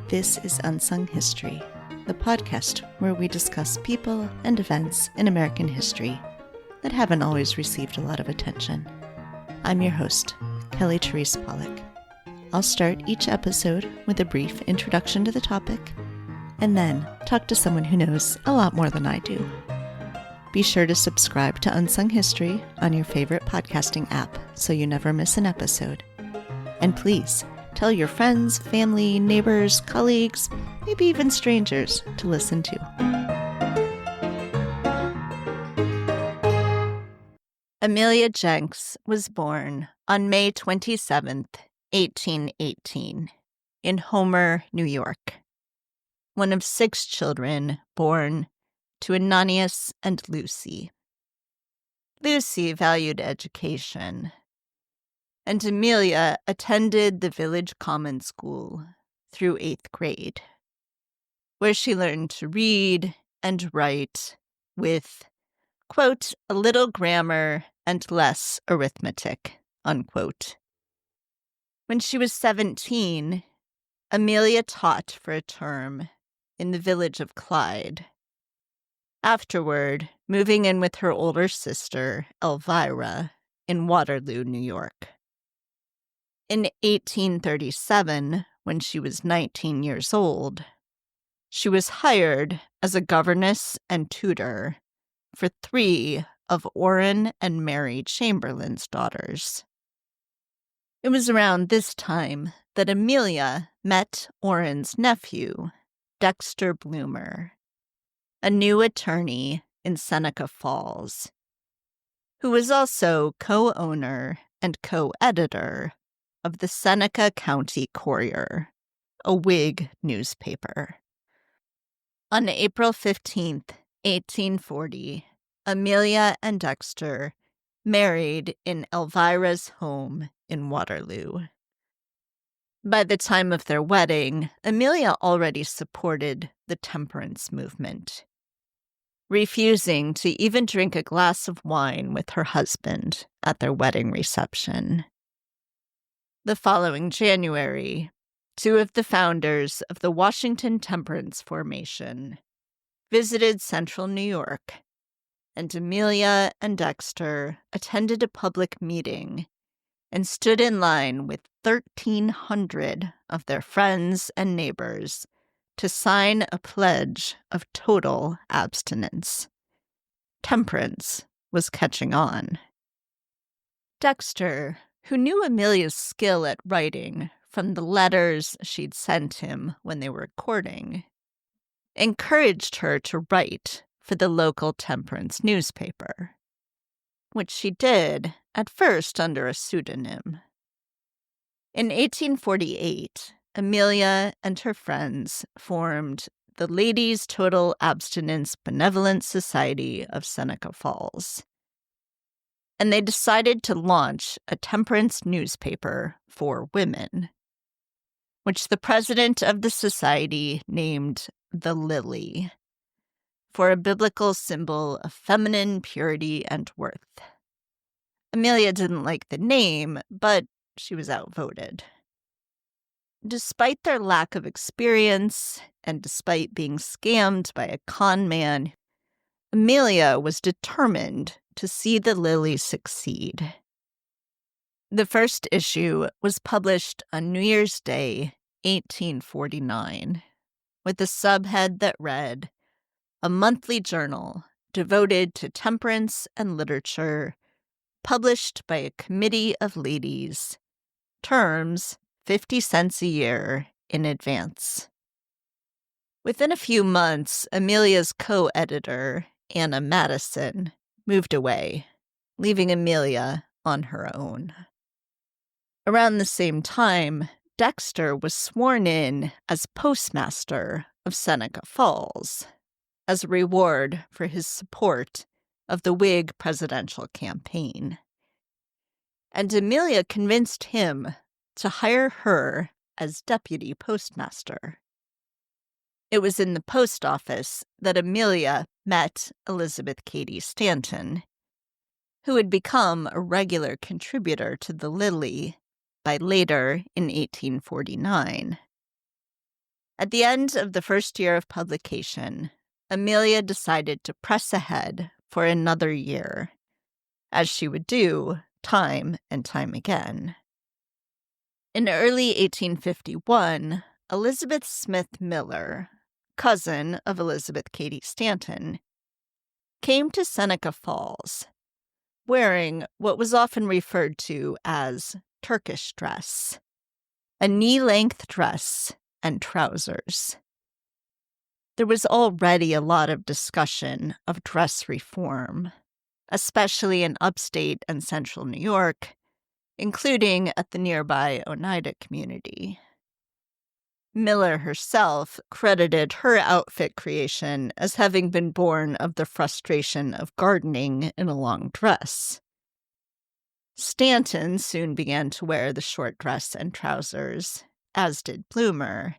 This is Unsung History, the podcast where we discuss people and events in American history that haven't always received a lot of attention. I'm your host, Kelly Therese Pollock. I'll start each episode with a brief introduction to the topic, and then talk to someone who knows a lot more than I do. Be sure to subscribe to Unsung History on your favorite podcasting app so you never miss an episode. And please, tell your friends, family, neighbors, colleagues, maybe even strangers to listen to. Amelia Jenks was born on May 27, 1818, in Homer, New York. One of 6 children born to Ananias and Lucy. Lucy valued education, and Amelia attended the village common school through 8th grade, where she learned to read and write with, quote, a little grammar and less arithmetic, unquote. When she was 17, Amelia taught for a term in the village of Clyde, afterward moving in with her older sister, Elvira, in Waterloo, New York. In 1837, when she was 19 years old, she was hired as a governess and tutor for 3 of Orrin and Mary Chamberlain's daughters. It was around this time that Amelia met Orrin's nephew, Dexter Bloomer, a new attorney in Seneca Falls, who was also co-owner and co-editor of the Seneca County Courier, a Whig newspaper. On April 15, 1840, Amelia and Dexter married in Elvira's home in Waterloo. By the time of their wedding, Amelia already supported the temperance movement, refusing to even drink a glass of wine with her husband at their wedding reception. The following January, 2 of the founders of the Washington Temperance Formation visited central New York, and Amelia and Dexter attended a public meeting and stood in line with 1,300 of their friends and neighbors to sign a pledge of total abstinence. Temperance was catching on. Dexter, who knew Amelia's skill at writing from the letters she'd sent him when they were courting, encouraged her to write for the local temperance newspaper, which she did at first under a pseudonym. In 1848, Amelia and her friends formed the Ladies' Total Abstinence Benevolent Society of Seneca Falls, and they decided to launch a temperance newspaper for women, which the president of the society named the Lily, for a biblical symbol of feminine purity and worth. Amelia didn't like the name, but she was outvoted. Despite their lack of experience, and despite being scammed by a con man, Amelia was determined to see the Lily succeed. The first issue was published on New Year's Day, 1849, with a subhead that read, "A monthly journal devoted to temperance and literature, published by a committee of ladies, terms 50 cents a year in advance." Within a few months, Amelia's co-editor, Anna Madison, moved away, leaving Amelia on her own. Around the same time, Dexter was sworn in as postmaster of Seneca Falls as a reward for his support of the Whig presidential campaign. And Amelia convinced him to hire her as deputy postmaster. It was in the post office that Amelia met Elizabeth Cady Stanton, who had become a regular contributor to the Lily by later in 1849. At the end of the first year of publication, Amelia decided to press ahead for another year, as she would do time and time again. In early 1851, Elizabeth Smith Miller, cousin of Elizabeth Cady Stanton, came to Seneca Falls, wearing what was often referred to as Turkish dress, a knee-length dress and trousers. There was already a lot of discussion of dress reform, especially in upstate and central New York, including at the nearby Oneida community. Miller herself credited her outfit creation as having been born of the frustration of gardening in a long dress. Stanton soon began to wear the short dress and trousers, as did Bloomer,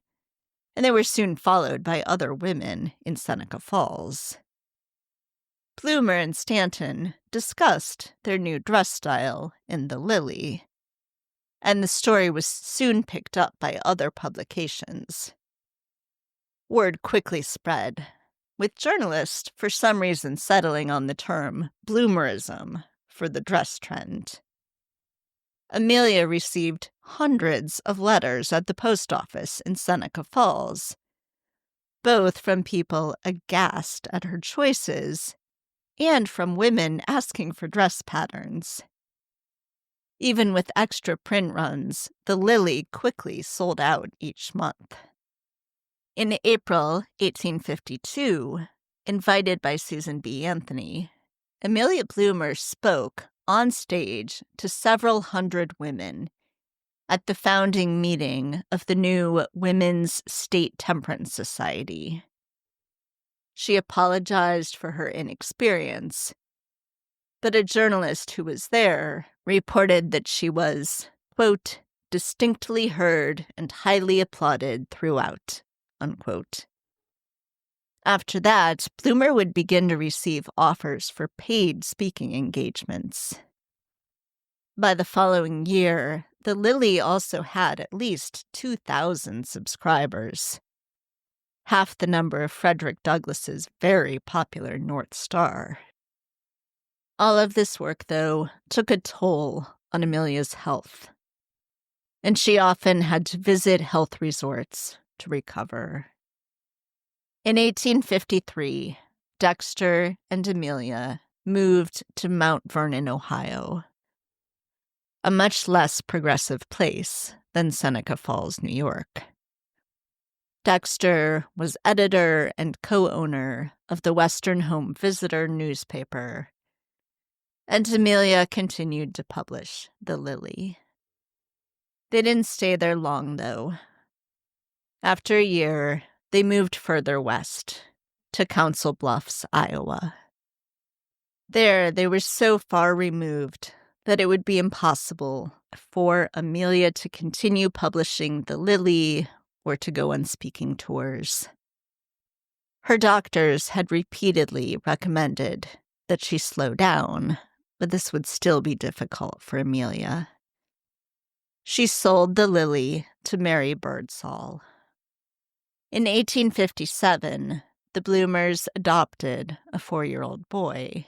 and they were soon followed by other women in Seneca Falls. Bloomer and Stanton discussed their new dress style in The Lily, and the story was soon picked up by other publications. Word quickly spread, with journalists for some reason settling on the term bloomerism for the dress trend. Amelia received hundreds of letters at the post office in Seneca Falls, both from people aghast at her choices and from women asking for dress patterns. Even with extra print runs, The Lily quickly sold out each month. In April 1852, invited by Susan B. Anthony, Amelia Bloomer spoke on stage to several hundred women at the founding meeting of the new Women's State Temperance Society. She apologized for her inexperience, but a journalist who was there reported that she was, quote, distinctly heard and highly applauded throughout, unquote. After that, Bloomer would begin to receive offers for paid speaking engagements. By the following year, The Lily also had at least 2,000 subscribers, half the number of Frederick Douglass's very popular North Star. All of this work, though, took a toll on Amelia's health, and she often had to visit health resorts to recover. In 1853, Dexter and Amelia moved to Mount Vernon, Ohio, a much less progressive place than Seneca Falls, New York. Dexter was editor and co-owner of the Western Home Visitor newspaper, and Amelia continued to publish The Lily. They didn't stay there long, though. After a year, they moved further west, to Council Bluffs, Iowa. There, they were so far removed that it would be impossible for Amelia to continue publishing The Lily or to go on speaking tours. Her doctors had repeatedly recommended that she slow down, but this would still be difficult for Amelia. She sold The Lily to Mary Birdsall. In 1857, the Bloomers adopted a 4-year-old boy,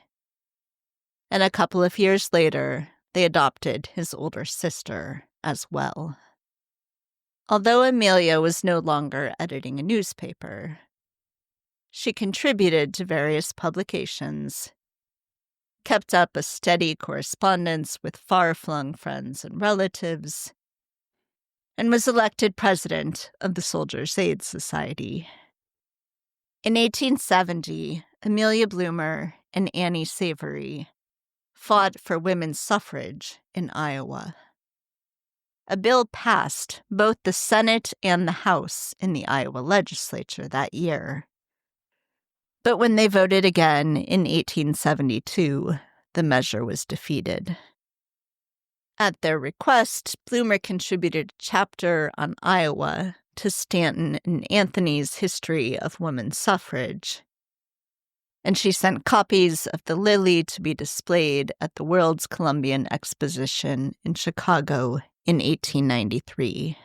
and a couple of years later, they adopted his older sister as well. Although Amelia was no longer editing a newspaper, she contributed to various publications, kept up a steady correspondence with far-flung friends and relatives, and was elected president of the Soldiers' Aid Society. In 1870, Amelia Bloomer and Annie Savory fought for women's suffrage in Iowa. A bill passed both the Senate and the House in the Iowa legislature that year. But when they voted again in 1872, the measure was defeated. At their request, Bloomer contributed a chapter on Iowa to Stanton and Anthony's History of Women's Suffrage, and she sent copies of The Lily to be displayed at the World's Columbian Exposition in Chicago in 1893.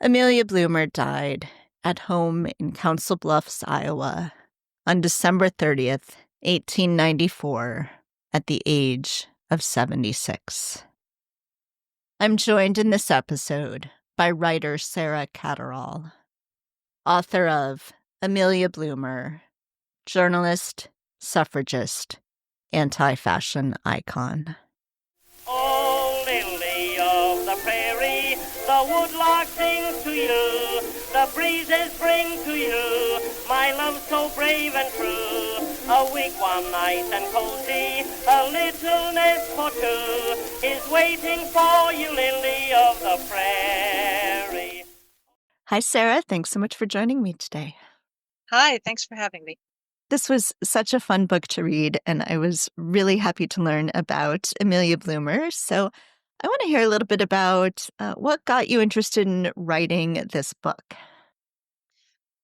Amelia Bloomer died at home in Council Bluffs, Iowa, on December 30th, 1894, at the age of 76. I'm joined in this episode by writer Sarah Catterall, author of Amelia Bloomer, journalist, suffragist, anti-fashion icon. Oh, lily of the prairie, the woodlark sings to you, the breezes bring to you my love so brave and true. A wigwam nice and cozy, a little nest for two is waiting for you, lily of the prairie. Hi, Sarah. Thanks so much for joining me today. Hi, thanks for having me. This was such a fun book to read, and I was really happy to learn about Amelia Bloomer. So I want to hear a little bit about what got you interested in writing this book.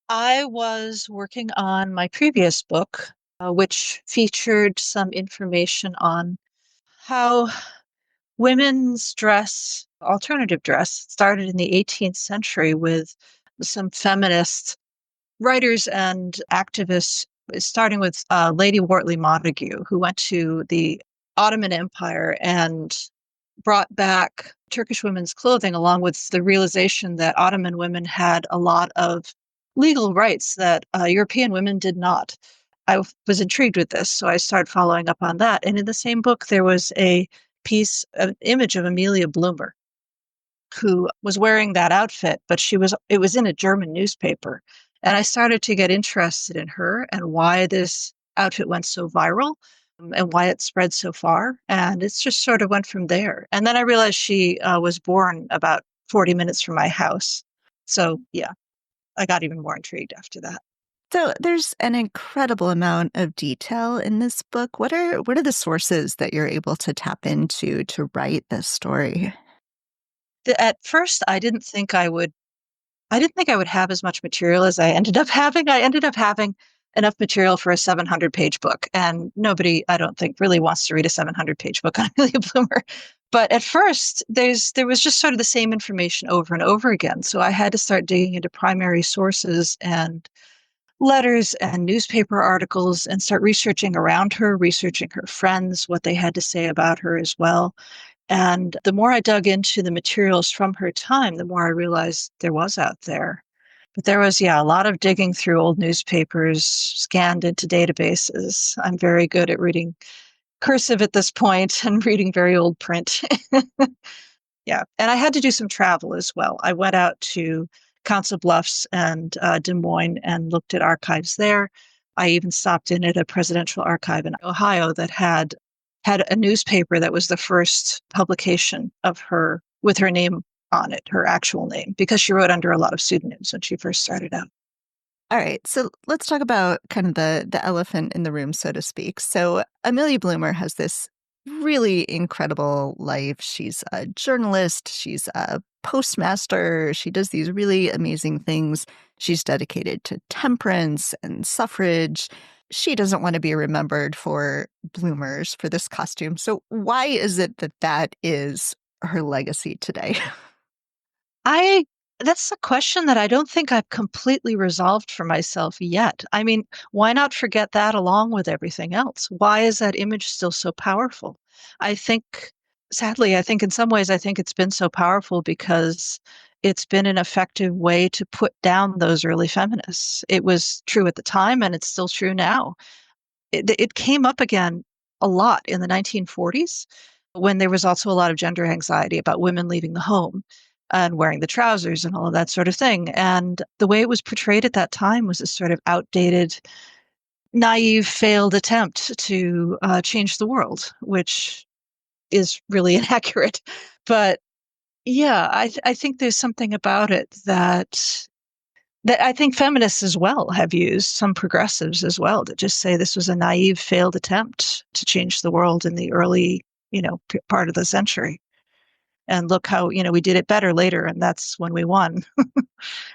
I was working on my previous book, which featured some information on how women's dress, alternative dress, started in the 18th century with some feminist writers and activists, starting with Lady Wortley Montagu, who went to the Ottoman Empire and brought back Turkish women's clothing, along with the realization that Ottoman women had a lot of legal rights that European women did not. I was intrigued with this, so I started following up on that. And in the same book, there was a piece, an image of Amelia Bloomer, who was wearing that outfit, but it was in a German newspaper. And I started to get interested in her and why this outfit went so viral and why it spread so far. And it's just sort of went from there. And then I realized she was born about 40 minutes from my house. So yeah, I got even more intrigued after that. So there's an incredible amount of detail in this book. What are the sources that you're able to tap into to write this story? At first, I didn't think I would have as much material as I ended up having. I ended up having enough material for a 700-page book, and nobody, I don't think, really wants to read a 700-page book on Amelia Bloomer. But at first, there was just sort of the same information over and over again. So I had to start digging into primary sources and letters and newspaper articles and start researching around her, researching her friends, what they had to say about her as well. And the more I dug into the materials from her time, the more I realized there was out there. But there was, a lot of digging through old newspapers, scanned into databases. I'm very good at reading cursive at this point and reading very old print. Yeah. And I had to do some travel as well. I went out to Council Bluffs and Des Moines and looked at archives there. I even stopped in at a presidential archive in Ohio that had a newspaper that was the first publication of her with her name on it, her actual name, because she wrote under a lot of pseudonyms when she first started out. All right, so let's talk about kind of the elephant in the room, so to speak. So Amelia Bloomer has this really incredible life. She's a journalist, she's a postmaster, she does these really amazing things. She's dedicated to temperance and suffrage. She doesn't want to be remembered for bloomers, for this costume. So why is it that that is her legacy today? That's a question that I don't think I've completely resolved for myself yet. I mean, why not forget that along with everything else? Why is that image still so powerful? I think, sadly, I think in some ways, I think it's been so powerful because it's been an effective way to put down those early feminists. It was true at the time, and it's still true now. It came up again a lot in the 1940s when there was also a lot of gender anxiety about women leaving the home and wearing the trousers and all of that sort of thing. And the way it was portrayed at that time was a sort of outdated, naive, failed attempt to change the world, which is really inaccurate. But yeah, I think there's something about it that I think feminists as well have used, some progressives as well, to just say this was a naive, failed attempt to change the world in the early, part of the century. And look how, we did it better later, and that's when we won,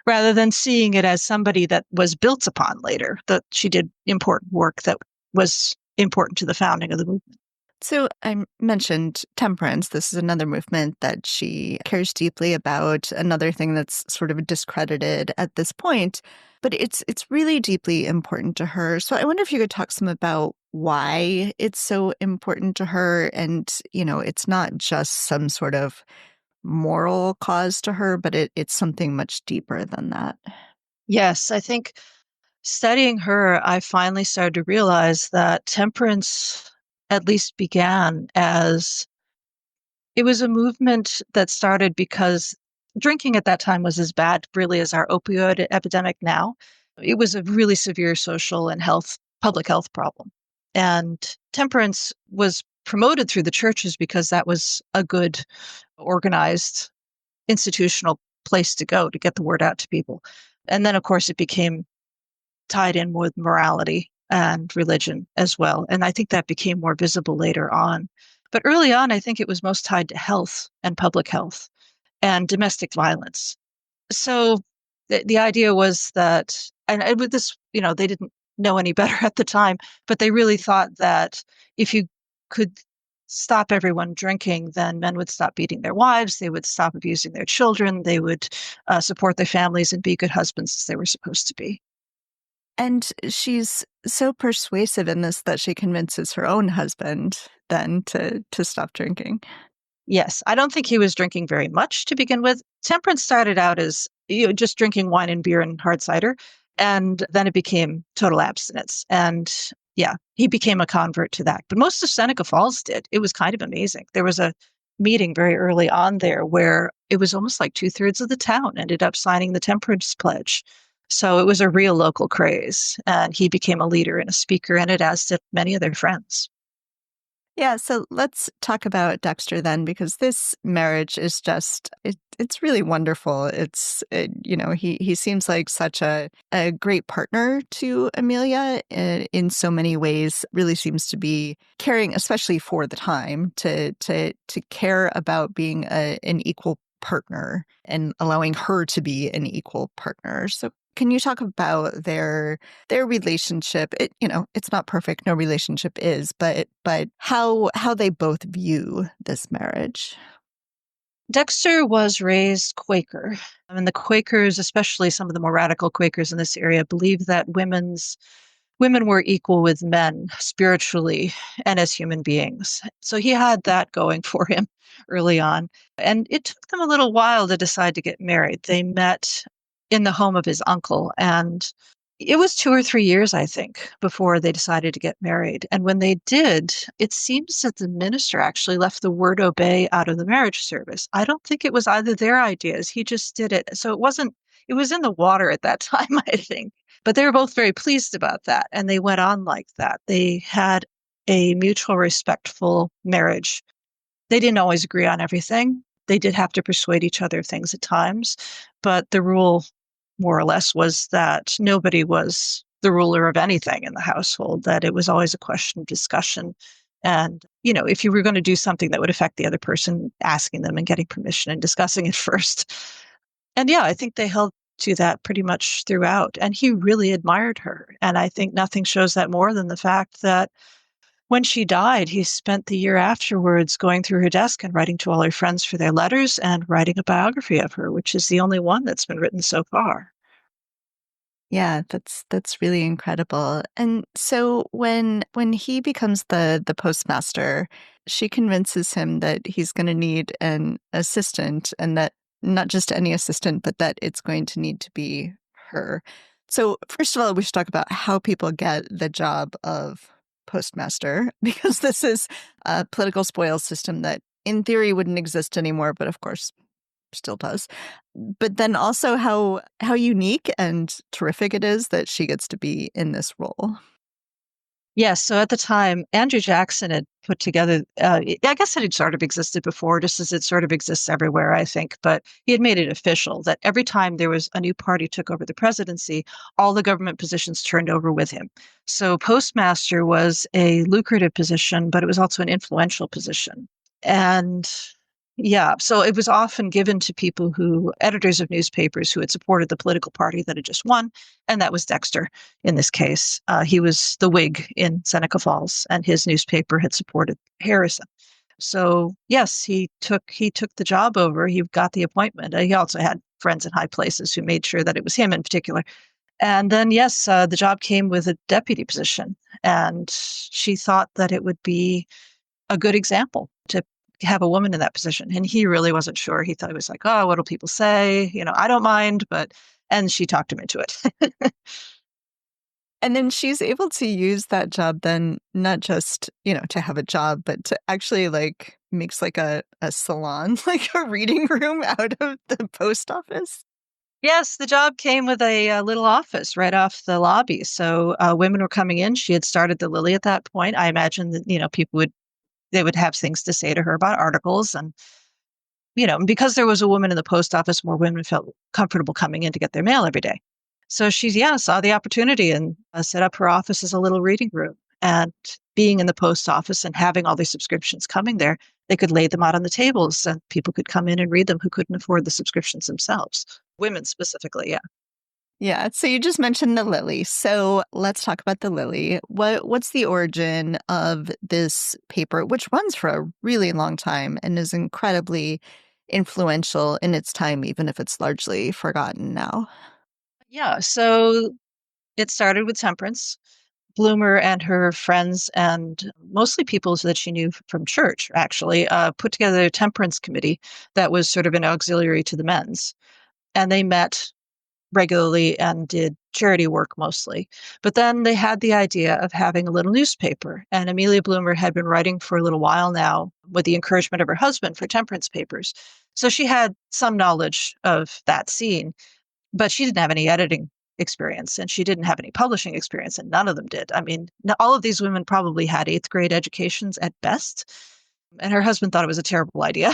rather than seeing it as somebody that was built upon later, that she did important work that was important to the founding of the movement. So I mentioned temperance. This is another movement that she cares deeply about, another thing that's sort of discredited at this point, but it's really deeply important to her. So I wonder if you could talk some about why it's so important to her. And, it's not just some sort of moral cause to her, but it's something much deeper than that. Yes, I think studying her, I finally started to realize that temperance at least began as it was a movement that started because drinking at that time was as bad, really, as our opioid epidemic now. It was a really severe social and public health problem. And temperance was promoted through the churches because that was a good, organized, institutional place to go to get the word out to people. And then, of course, it became tied in with morality and religion as well. And I think that became more visible later on. But early on, I think it was most tied to health and public health and domestic violence. So the idea was that, and with this, they didn't know any better at the time, but they really thought that if you could stop everyone drinking, then men would stop beating their wives, they would stop abusing their children, they would support their families and be good husbands as they were supposed to be. And she's so persuasive in this that she convinces her own husband then to stop drinking. Yes, I don't think he was drinking very much to begin with. Temperance started out as just drinking wine and beer and hard cider, and then it became total abstinence. And yeah, he became a convert to that. But most of Seneca Falls did. It was kind of amazing. There was a meeting very early on there where it was almost like 2/3 of the town ended up signing the Temperance Pledge. So it was a real local craze, and he became a leader and a speaker in it, as did many of their friends. Yeah, so let's talk about Dexter then, because this marriage is it's really wonderful. He seems like such a great partner to Amelia in so many ways. Really seems to be caring, especially for the time, to care about being an equal partner and allowing her to be an equal partner. So can you talk about their relationship? It's not perfect. No relationship is, but how they both view this marriage. Dexter was raised Quaker, and the Quakers, especially some of the more radical Quakers in this area, believed that women were equal with men spiritually and as human beings. So he had that going for him early on. And it took them a little while to decide to get married. They met in the home of his uncle, and it was 2 or 3 years, I think, before they decided to get married. And when they did, it seems that the minister actually left the word obey out of the marriage service. I don't think it was either their ideas. He just did it. So it was in the water at that time, I think. But they were both very pleased about that. And they went on like that. They had a mutual, respectful marriage. They didn't always agree on everything. They did have to persuade each other of things at times. But the rule, more or less, was that nobody was the ruler of anything in the household, that it was always a question of discussion. And, if you were going to do something that would affect the other person, asking them and getting permission and discussing it first. And yeah, I think they held to that pretty much throughout. And he really admired her. And I think nothing shows that more than the fact that when she died, he spent the year afterwards going through her desk and writing to all her friends for their letters and writing a biography of her, which is the only one that's been written so far. Yeah, that's really incredible. And so when he becomes the postmaster, she convinces him that he's going to need an assistant, and that not just any assistant, but that it's going to need to be her. So first of all, we should talk about how people get the job of postmaster, because this is a political spoils system that in theory wouldn't exist anymore, but of course still does. But then also how unique and terrific it is that she gets to be in this role. Yes. So at the time, Andrew Jackson had put together, I guess it had sort of existed before, just as it sort of exists everywhere, I think, but he had made it official that every time there was a new party took over the presidency, all the government positions turned over with him. So postmaster was a lucrative position, but it was also an influential position. And Yeah, so it was often given to people who, editors of newspapers who had supported the political party that had just won, and that was Dexter in this case. He was the Whig in Seneca Falls, and his newspaper had supported Harrison. So yes, he took the job over. He got the appointment. He also had friends in high places who made sure that it was him in particular. And then yes, the job came with a deputy position, and she thought that it would be a good example to have a woman in that position. And he really wasn't sure. He thought, he was like, oh, what'll people say? I don't mind, and she talked him into it. And then she's able to use that job then not just, to have a job, but to actually makes a salon, like a reading room out of the post office. Yes, the job came with a little office right off the lobby. So women were coming in. She had started the Lily at that point. I imagine that, people they would have things to say to her about articles. And because there was a woman in the post office, more women felt comfortable coming in to get their mail every day. So she, saw the opportunity and set up her office as a little reading room. And being in the post office and having all these subscriptions coming there, they could lay them out on the tables and people could come in and read them who couldn't afford the subscriptions themselves. Women specifically, yeah. Yeah, so you just mentioned the Lily. So let's talk about the Lily. What's the origin of this paper, which runs for a really long time and is incredibly influential in its time, even if it's largely forgotten now? Yeah, so it started with temperance. Bloomer and her friends and mostly people that she knew from church, actually, put together a temperance committee that was sort of an auxiliary to the men's. And they met regularly and did charity work mostly. But then they had the idea of having a little newspaper. And Amelia Bloomer had been writing for a little while now with the encouragement of her husband for temperance papers. So she had some knowledge of that scene, but she didn't have any editing experience and she didn't have any publishing experience, and none of them did. I mean, all of these women probably had eighth grade educations at best. And her husband thought it was a terrible idea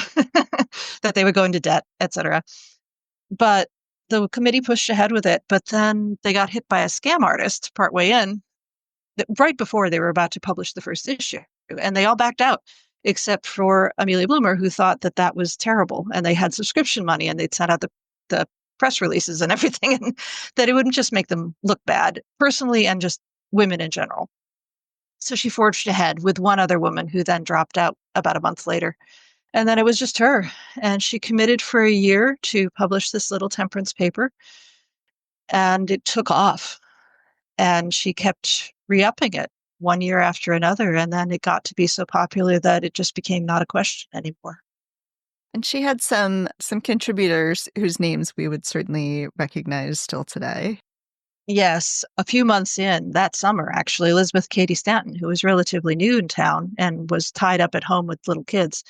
that they would go into debt, etc. But the committee pushed ahead with it. But then they got hit by a scam artist partway in, right before they were about to publish the first issue. And they all backed out, except for Amelia Bloomer, who thought that that was terrible. And they had subscription money and they'd sent out the press releases and everything, and that it wouldn't just make them look bad personally and just women in general. So she forged ahead with one other woman who then dropped out about a month later. And then it was just her. And she committed for a year to publish this little temperance paper. And it took off. And she kept re-upping it one year after another. And then it got to be so popular that it just became not a question anymore. And she had some contributors whose names we would certainly recognize still today. Yes, a few months in that summer, actually, Elizabeth Cady Stanton, who was relatively new in town and was tied up at home with little kids,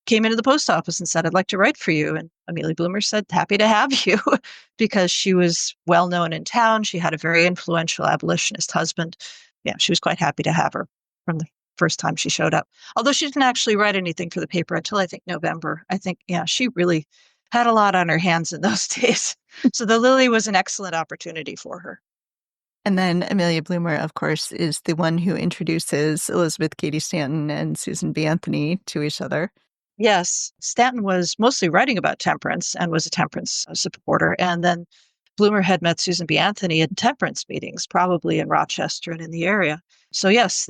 came into the post office and said, I'd like to write for you. And Amelia Bloomer said, happy to have you, because she was well known in town. She had a very influential abolitionist husband. Yeah, she was quite happy to have her from the first time she showed up. Although she didn't actually write anything for the paper until I think November. I think, yeah, she really had a lot on her hands in those days. So the Lily was an excellent opportunity for her. And then Amelia Bloomer, of course, is the one who introduces Elizabeth Cady Stanton and Susan B. Anthony to each other. Yes, Stanton was mostly writing about temperance and was a temperance supporter. And then Bloomer had met Susan B. Anthony in temperance meetings, probably in Rochester and in the area. So yes,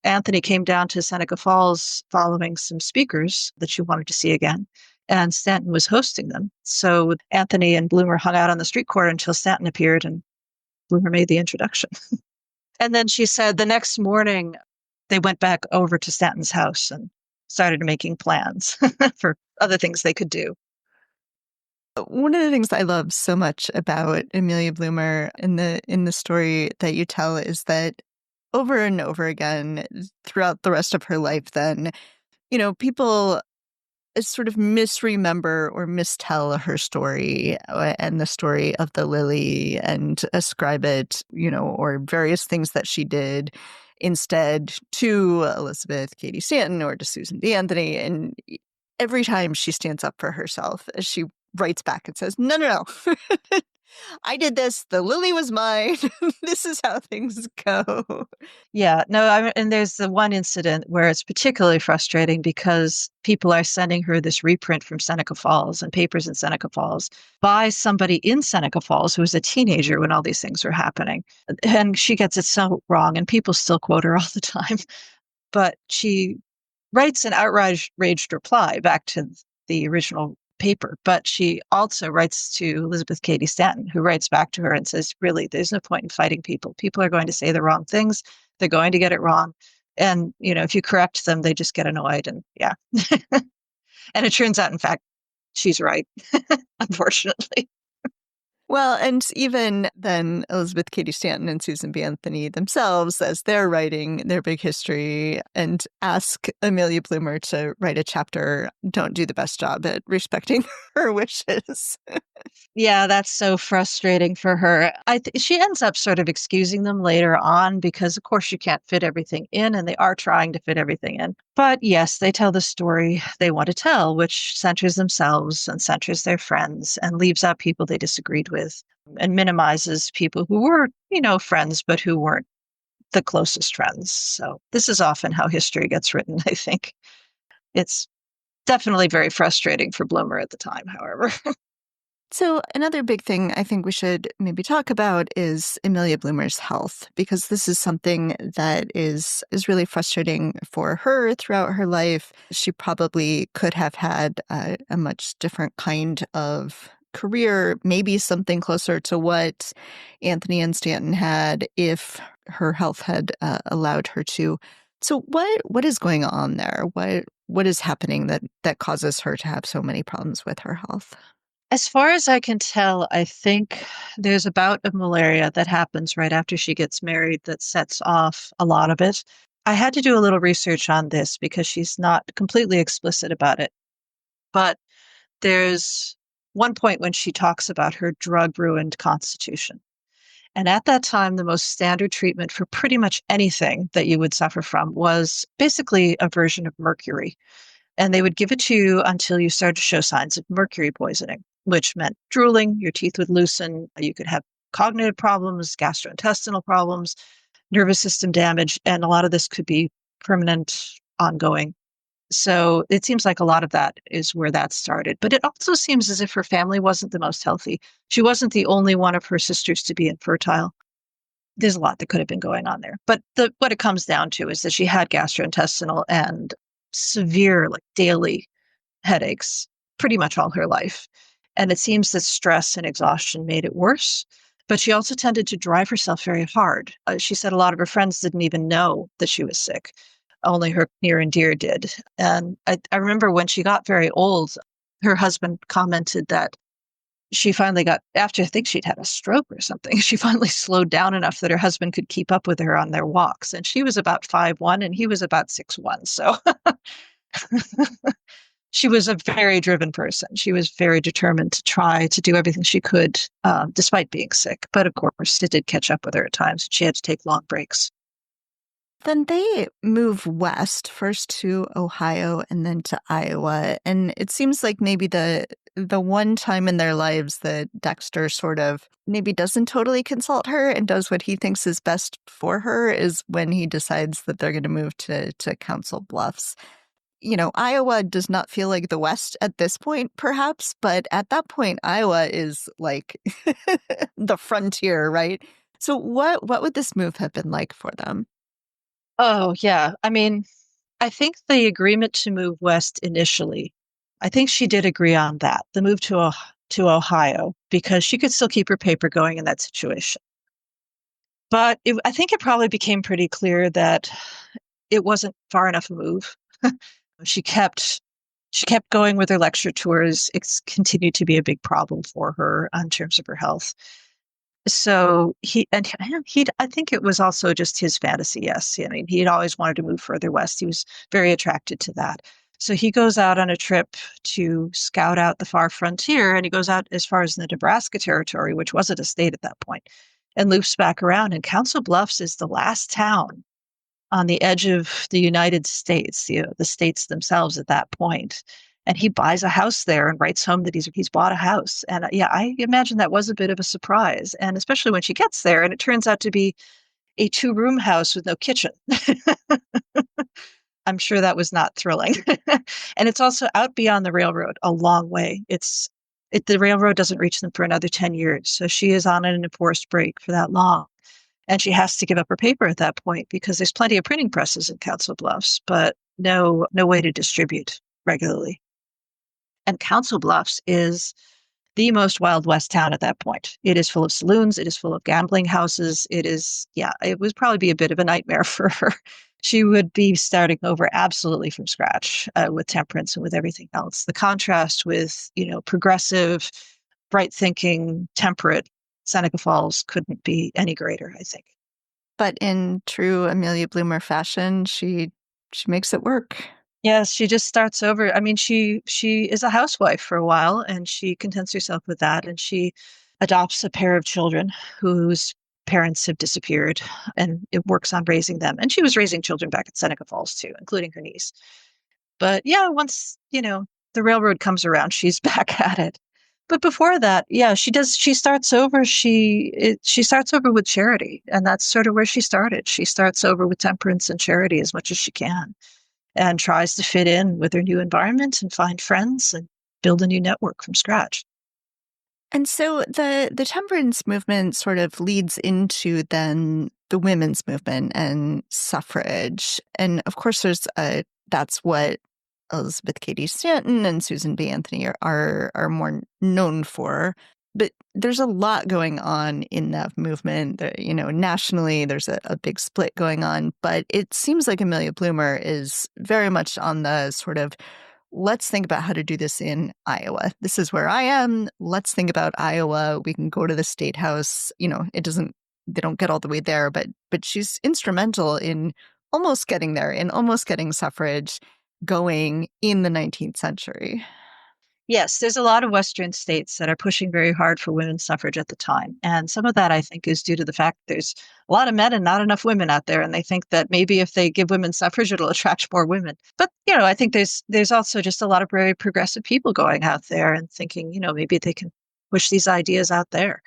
Anthony came down to Seneca Falls following some speakers that she wanted to see again, and Stanton was hosting them. So Anthony and Bloomer hung out on the street corner until Stanton appeared and Bloomer made the introduction. And then she said the next morning they went back over to Stanton's house and started making plans for other things they could do. One of the things I love so much about Amelia Bloomer in the story that you tell is that over and over again throughout the rest of her life, then, people sort of misremember or mistell her story and the story of the Lily and ascribe it, or various things that she did instead to Elizabeth Cady Stanton or to Susan B. Anthony. And every time she stands up for herself, she writes back and says, no, no, no. I did this. The lily was mine. This is how things go. Yeah, no, and there's the one incident where it's particularly frustrating because people are sending her this reprint from Seneca Falls and papers in Seneca Falls by somebody in Seneca Falls who was a teenager when all these things were happening. And she gets it so wrong, and people still quote her all the time. But she writes an outraged reply back to the original paper, but she also writes to Elizabeth Cady Stanton, who writes back to her and says, really, there's no point in fighting people. People are going to say the wrong things. They're going to get it wrong. And, if you correct them, they just get annoyed. And yeah. And it turns out, in fact, she's right, unfortunately. Well, and even then, Elizabeth Cady Stanton and Susan B. Anthony themselves, as they're writing their big history and ask Amelia Bloomer to write a chapter, don't do the best job at respecting her wishes. Yeah, that's so frustrating for her. She ends up sort of excusing them later on because, of course, you can't fit everything in, and they are trying to fit everything in. But yes, they tell the story they want to tell, which centers themselves and centers their friends and leaves out people they disagreed with and minimizes people who were, friends, but who weren't the closest friends. So this is often how history gets written, I think. It's definitely very frustrating for Bloomer at the time, however. So another big thing I think we should maybe talk about is Amelia Bloomer's health, because this is something that is really frustrating for her throughout her life. She probably could have had a much different kind of career, maybe something closer to what Anthony and Stanton had if her health had allowed her to. So what is going on there? What is happening that causes her to have so many problems with her health? As far as I can tell, I think there's a bout of malaria that happens right after she gets married that sets off a lot of it. I had to do a little research on this because she's not completely explicit about it. But there's one point when she talks about her drug-ruined constitution. And at that time, the most standard treatment for pretty much anything that you would suffer from was basically a version of mercury. And they would give it to you until you started to show signs of mercury poisoning, which meant drooling, your teeth would loosen, you could have cognitive problems, gastrointestinal problems, nervous system damage, and a lot of this could be permanent, ongoing. So it seems like a lot of that is where that started. But it also seems as if her family wasn't the most healthy. She wasn't the only one of her sisters to be infertile. There's a lot that could have been going on there. But what it comes down to is that she had gastrointestinal and severe, like daily headaches pretty much all her life. And it seems that stress and exhaustion made it worse. But she also tended to drive herself very hard. She said a lot of her friends didn't even know that she was sick. Only her near and dear did. And I remember when she got very old, her husband commented that she finally got, after I think she'd had a stroke or something, she finally slowed down enough that her husband could keep up with her on their walks. And she was about 5'1" and he was about 6'1". So she was a very driven person. She was very determined to try to do everything she could, despite being sick. But of course, it did catch up with her at times. She had to take long breaks. Then they move west, first to Ohio and then to Iowa. And it seems like maybe the one time in their lives that Dexter sort of maybe doesn't totally consult her and does what he thinks is best for her is when he decides that they're going to move to Council Bluffs. Iowa does not feel like the West at this point, perhaps, but at that point, Iowa is like the frontier, right? So what would this move have been like for them? Oh, yeah. I mean, I think the agreement to move west initially, I think she did agree on that, the move to Ohio, because she could still keep her paper going in that situation. But I think it probably became pretty clear that it wasn't far enough a move. She kept going with her lecture tours. It's continued to be a big problem for her in terms of her health. So I think it was also just his fantasy. Yes. I mean, he had always wanted to move further west. He was very attracted to that. So he goes out on a trip to scout out the far frontier, and he goes out as far as the Nebraska territory, which wasn't a state at that point, and loops back around. And Council Bluffs is the last town on the edge of the United States, the states themselves at that point. And he buys a house there and writes home that he's bought a house. And yeah, I imagine that was a bit of a surprise. And especially when she gets there and it turns out to be a 2-room house with no kitchen. I'm sure that was not thrilling. And it's also out beyond the railroad a long way. The railroad doesn't reach them for another 10 years. So she is on an enforced break for that long. And she has to give up her paper at that point because there's plenty of printing presses in Council Bluffs, but no way to distribute regularly. And Council Bluffs is the most Wild West town at that point. It is full of saloons. It is full of gambling houses. It would probably be a bit of a nightmare for her. She would be starting over absolutely from scratch with temperance and with everything else. The contrast with, progressive, bright thinking, temperate Seneca Falls couldn't be any greater, I think. But in true Amelia Bloomer fashion, she makes it work. Yes, she just starts over. I mean, she is a housewife for a while, and she contents herself with that. And she adopts a pair of children whose parents have disappeared, and it works on raising them. And she was raising children back at Seneca Falls too, including her niece. But yeah, once the railroad comes around, she's back at it. But before that, yeah, she does. She starts over. She starts over with charity, and that's sort of where she started. She starts over with temperance and charity as much as she can and tries to fit in with her new environment and find friends and build a new network from scratch. And so the temperance movement sort of leads into then the women's movement and suffrage. And of course that's what Elizabeth Cady Stanton and Susan B. Anthony are more known for. But there's a lot going on in that movement. Nationally, there's a big split going on. But it seems like Amelia Bloomer is very much on the sort of, let's think about how to do this in Iowa. This is where I am. Let's think about Iowa. We can go to the state house. They don't get all the way there, but she's instrumental in almost getting there, in almost getting suffrage going in the 19th century. Yes, there's a lot of Western states that are pushing very hard for women's suffrage at the time. And some of that, I think, is due to the fact there's a lot of men and not enough women out there. And they think that maybe if they give women suffrage, it'll attract more women. But, I think there's also just a lot of very progressive people going out there and thinking, maybe they can push these ideas out there.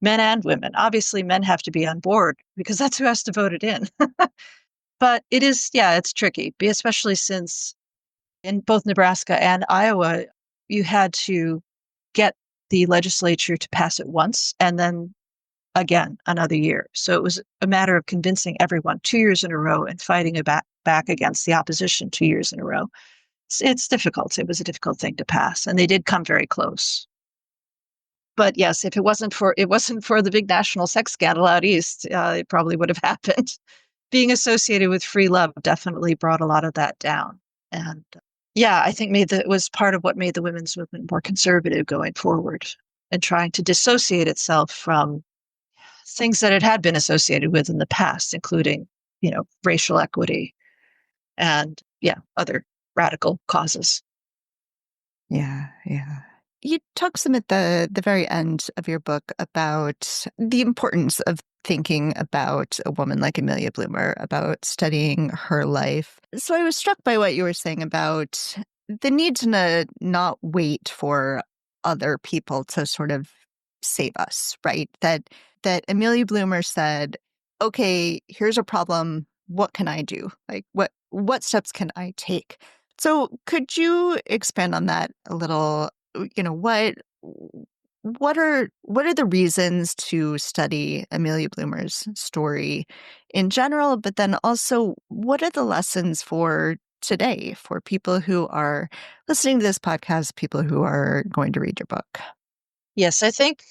Men and women. Obviously, men have to be on board because that's who has to vote it in. But it's tricky, especially since in both Nebraska and Iowa, you had to get the legislature to pass it once and then again another year. So it was a matter of convincing everyone 2 years in a row and fighting it back against the opposition 2 years in a row. It's difficult. It was a difficult thing to pass, and they did come very close. But yes, if it wasn't for the big national sex scandal out east, it probably would have happened. Being associated with free love definitely brought a lot of that down. And I think it was part of what made the women's movement more conservative going forward and trying to dissociate itself from things that it had been associated with in the past, including, racial equity and other radical causes. Yeah, yeah. You talk some at the very end of your book about the importance of thinking about a woman like Amelia Bloomer, about studying her life. So I was struck by what you were saying about the need to not wait for other people to sort of save us, right? That Amelia Bloomer said, okay, here's a problem. What can I do? Like what steps can I take? So could you expand on that a little? What are the reasons to study Amelia Bloomer's story in general, but then also what are the lessons for today for people who are listening to this podcast, people who are going to read your book? Yes, I think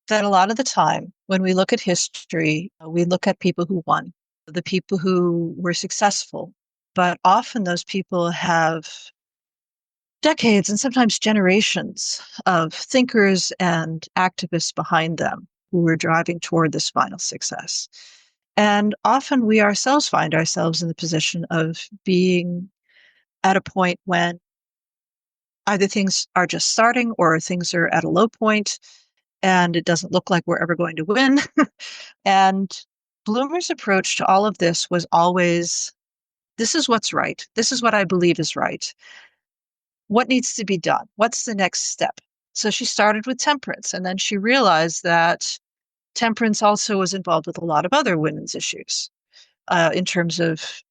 that a lot of the time when we look at history, we look at people who won, the people who were successful, but often those people have decades and sometimes generations of thinkers and activists behind them who were driving toward this final success. And often we ourselves find ourselves in the position of being at a point when either things are just starting or things are at a low point and it doesn't look like we're ever going to win. And Bloomer's approach to all of this was always, this is what's right. This is what I believe is right. what needs to be done? What's the next step? So she started with temperance, and then she realized that temperance also was involved with a lot of other women's issues in terms of,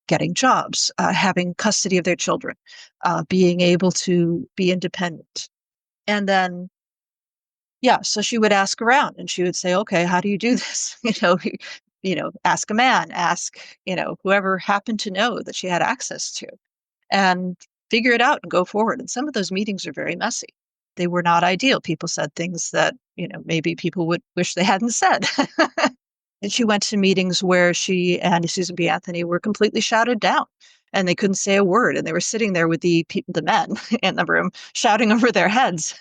getting jobs, having custody of their children, being able to be independent. And then, yeah, so she would ask around and she would say, okay, how do you do this? Ask a man, ask, whoever happened to know that she had access to, and figure it out and go forward. And some of those meetings are very messy. They were not ideal. People said things that, maybe people would wish they hadn't said. And she went to meetings where she and Susan B. Anthony were completely shouted down and they couldn't say a word. And they were sitting there with the men in the room shouting over their heads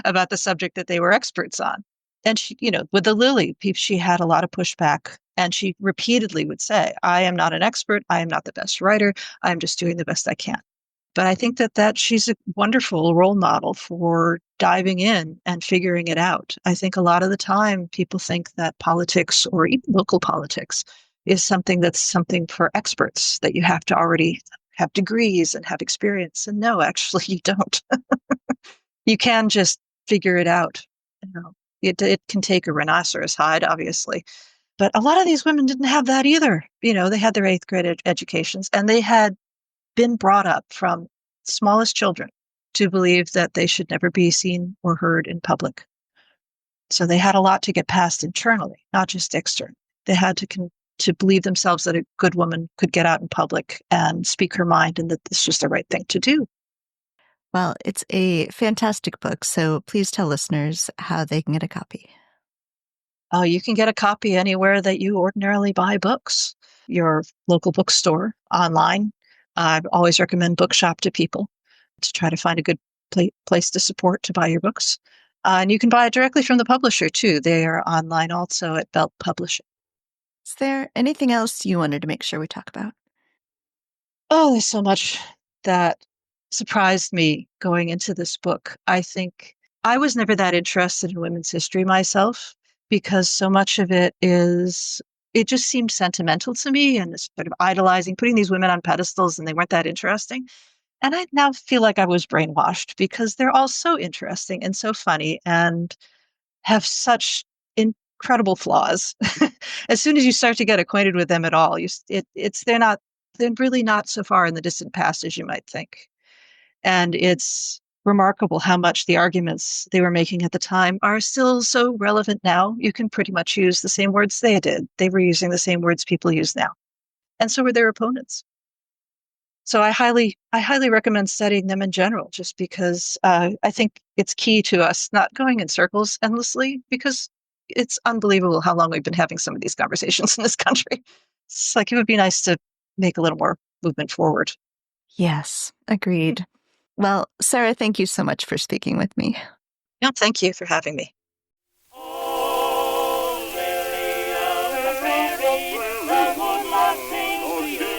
about the subject that they were experts on. And she, with the Lily, she had a lot of pushback. And she repeatedly would say, I am not an expert. I am not the best writer. I'm just doing the best I can. But I think that she's a wonderful role model for diving in and figuring it out. I think a lot of the time people think that politics or even local politics is something for experts, that you have to already have degrees and have experience. And no, actually you don't. You can just figure it out. It can take a rhinoceros hide, obviously. But a lot of these women didn't have that either. They had their 8th grade educations, and they had been brought up from smallest children to believe that they should never be seen or heard in public. So they had a lot to get past internally, not just externally. They had to believe themselves that a good woman could get out in public and speak her mind and that this was the right thing to do. Well, it's a fantastic book, so please tell listeners how they can get a copy. You can get a copy anywhere that you ordinarily buy books, your local bookstore, online. I always recommend Bookshop to people to try to find a good place to support to buy your books. And you can buy it directly from the publisher, too. They are online also at Belt Publishing. Is there anything else you wanted to make sure we talk about? Oh, there's so much that surprised me going into this book. I think I was never that interested in women's history myself because so much of it just seemed sentimental to me and sort of idolizing, putting these women on pedestals, and they weren't that interesting. And I now feel like I was brainwashed because they're all so interesting and so funny and have such incredible flaws. As soon as you start to get acquainted with them at all, they're really not so far in the distant past as you might think. And it's remarkable how much the arguments they were making at the time are still so relevant now. You can pretty much use the same words they did. They were using the same words people use now. And so were their opponents. So I highly recommend studying them in general, just because I think it's key to us not going in circles endlessly, because it's unbelievable how long we've been having some of these conversations in this country. It's like it would be nice to make a little more movement forward. Yes, agreed. Well, Sarah, thank you so much for speaking with me. Yeah, thank you for having me. Oh, lily of the prairie, the woodlark sings to you,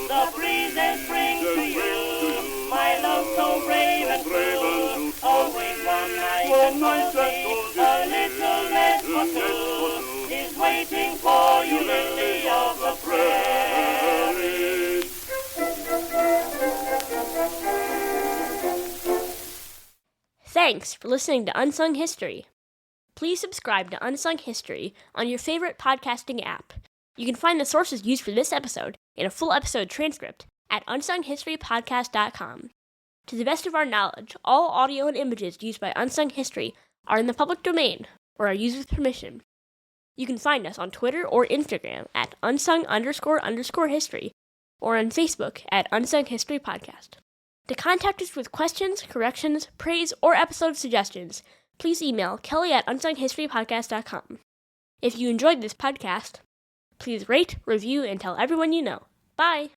the breezes bring to you, my love so brave and true. Oh, wait one night and cozy, a little nest for two is waiting for you, lily of the prairie. Thanks for listening to Unsung History. Please subscribe to Unsung History on your favorite podcasting app. You can find the sources used for this episode in a full episode transcript at unsunghistorypodcast.com. To the best of our knowledge, all audio and images used by Unsung History are in the public domain or are used with permission. You can find us on Twitter or Instagram at unsung__history or on Facebook at Unsung History Podcast. To contact us with questions, corrections, praise, or episode suggestions, please email kelly@unsunghistorypodcast.com. If you enjoyed this podcast, please rate, review, and tell everyone you know. Bye!